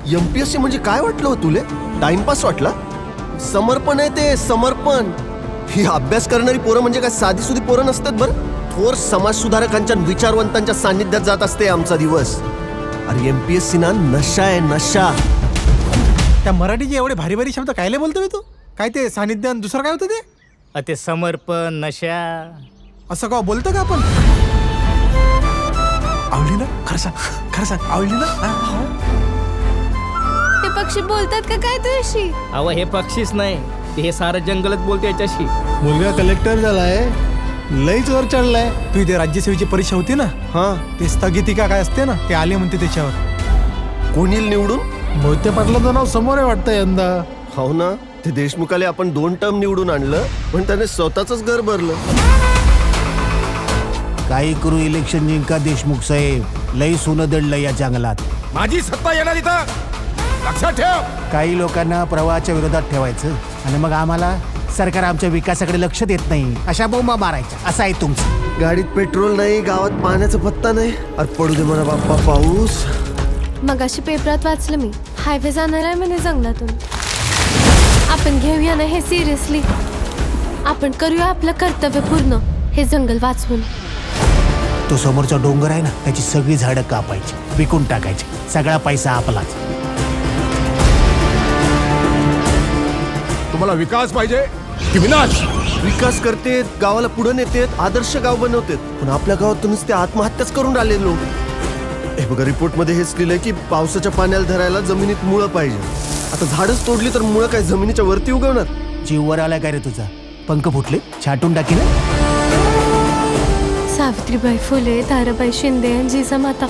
MPSC म्हणजे काय वाटलं हो तुले? टाइमपास वाटला? समर्पण आहे ते, समर्पण. ही अभ्यास करणारी पोरं म्हणजे काय साधी सुधी पोरं नसतात बरं. थोर समाज सुधारकांच्या विचारवंतांच्या सान्निध्यात जात असते आमचा दिवस. अरे एमपीएससी ना नशा आहे, नशा. त्या मराठीचे एवढे भारी भारी शब्द कायले बोलतोय तू? काय ते सानिध्य आणि दुसरं काय होतं ते? ते समर्पण, नशा. असं का बोलतो का आपण? आवडली ना? खरं सांग आवडली ना? ते पक्षी बोलतात का काय तुझ्याशी? अव हे पक्षीच नाही, हे सारं जंगलच बोलते याच्याशी. मुलगा कलेक्टर झालाय, लईच वर चढलाय. तू ते राज्यसेवेची परीक्षा होती ना, हा, ते स्थगितिका काय असते ना, ते आले म्हणते त्याच्यावर. कोण येईल निवडून? मोहिते पाटलाचं नाव समोर आहे वाटतं यंदा. हो ना, ते देशमुखाले आपण 2 टर्म निवडून आणलं पण त्याने स्वतःच घर भरलं. काही करू इलेक्शन जिंका देशमुख साहेब, लई सोनं दडलं या जंगलात. माझी सत्ता येणार इथं, लक्षात ठेव. काही लोकांना प्रवाहाच्या विरोधात ठेवायचं आणि मग आम्हाला सरकार आमच्या विकासाकडे लक्ष देत नाही अशा बोंबा मारायच्या. असं आहे तुमचं. गाडीत पेट्रोल नाही, गावात पाण्याचा पत्ता नाही. अरे पडू दे मला बाप्पा पाऊस. मग अशी पेपरात वाचलं मी, हायवे जाणार आहे म्हणे जंगलातून. आपण घेऊया ना हे सिरियसली. आपण करूया आपलं कर्तव्य पूर्ण, हे जंगल वाचवून. तो समोरचा डोंगर आहे ना, त्याची सगळी झाडं कापायची, विकून टाकायची, सगळा पैसा आपलाच. तुम्हाला विकास पाहिजे की विनाश? विकास करतेत, गावाला पुढे नेतेत, आदर्श गाव बनवतेत. पण आपल्या गावातूनच ते आत्महत्याच करून राहिले लोक. हे बघा, रिपोर्ट मध्ये हेच लिहिलंय की पावसाच्या पाण्याला धरायला जमिनीत मुळं पाहिजे. आता झाडच तोडली तर मुळं काय जमिनीच्या वरती उगवणार? जीव वर आलाय काय रे तुझा? पंख फुटले, छाटून टाकी ना. सावित्रीबाई फुले, ताराबाई शिंदे आणि जिजामाता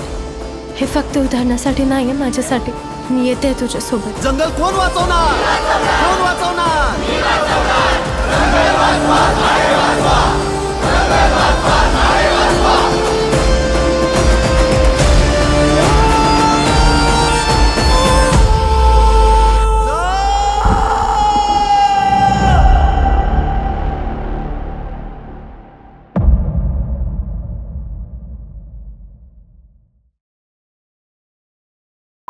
हे फक्त उदाहरणासाठी नाहीये, माझ्यासाठी. मी येते तुझ्या सोबत. जंगल कोण वाचवणार? कोण वाचवणार?